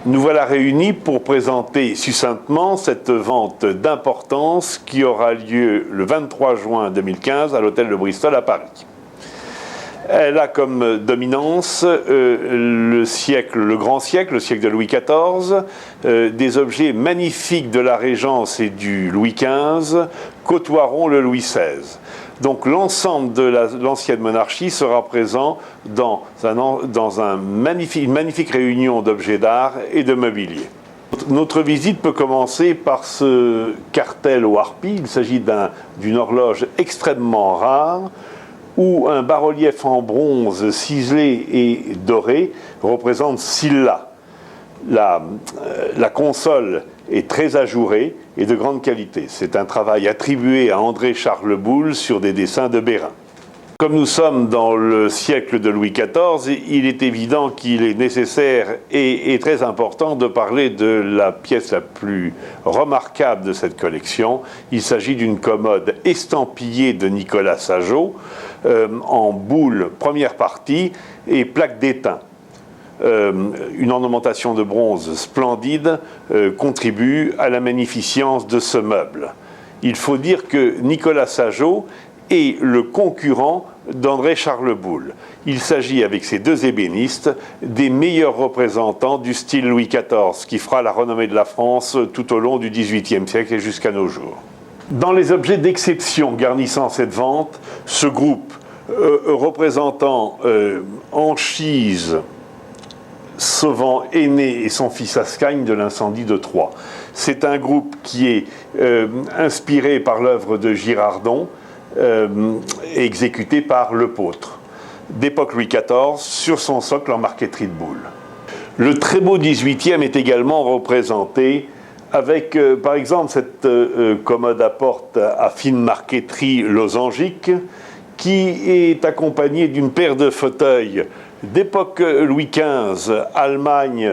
Nous voilà réunis pour présenter succinctement cette vente d'importance qui aura lieu le 23 juin 2015 à l'hôtel de Bristol à Paris. Elle a comme dominance le grand siècle, le siècle de Louis XIV, des objets magnifiques de la Régence et du Louis XV côtoieront le Louis XVI. Donc l'ensemble de l'ancienne monarchie sera présent dans une magnifique réunion d'objets d'art et de mobilier. Notre visite peut commencer par ce cartel aux harpies. Il s'agit d'une horloge extrêmement rare, où un bas-relief en bronze ciselé et doré représente Sylla. La console est très ajourée et de grande qualité. C'est un travail attribué à André-Charles Boulle sur des dessins de Bérain. Comme nous sommes dans le siècle de Louis XIV, il est évident qu'il est nécessaire et très important de parler de la pièce la plus remarquable de cette collection. Il s'agit d'une commode estampillée de Nicolas Sajot, en boule première partie et plaque d'étain. Une ornementation de bronze splendide contribue à la magnificence de ce meuble. Il faut dire que Nicolas Sajot est le concurrent d'André-Charles Boulle. Il s'agit, avec ces deux ébénistes, des meilleurs représentants du style Louis XIV, qui fera la renommée de la France tout au long du XVIIIe siècle et jusqu'à nos jours. Dans les objets d'exception garnissant cette vente, ce groupe représentant Anchise sauvant Énée et son fils Ascagne de l'incendie de Troie. C'est un groupe qui est inspiré par l'œuvre de Girardon, et exécuté par Lepôtre, d'époque Louis XIV, sur son socle en marqueterie de Boulle. Le très beau 18e est également représenté avec, par exemple, cette commode à porte à fine marqueterie losangique, qui est accompagnée d'une paire de fauteuils d'époque Louis XV, Allemagne,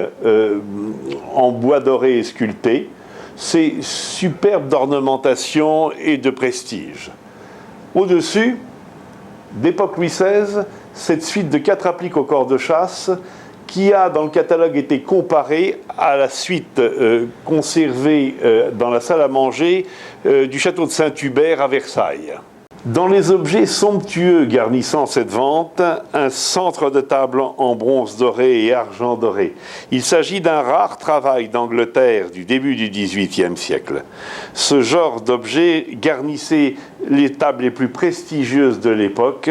en bois doré et sculpté. C'est superbe d'ornementation et de prestige. Au-dessus, d'époque Louis XVI, cette suite de 4 appliques au corps de chasse qui a dans le catalogue été comparée à la suite conservée dans la salle à manger du château de Saint-Hubert à Versailles. Dans les objets somptueux garnissant cette vente, un centre de table en bronze doré et argent doré. Il s'agit d'un rare travail d'Angleterre du début du XVIIIe siècle. Ce genre d'objet garnissait les tables les plus prestigieuses de l'époque.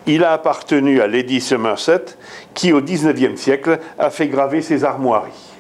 Il a appartenu à Lady Somerset, qui au XIXe siècle a fait graver ses armoiries.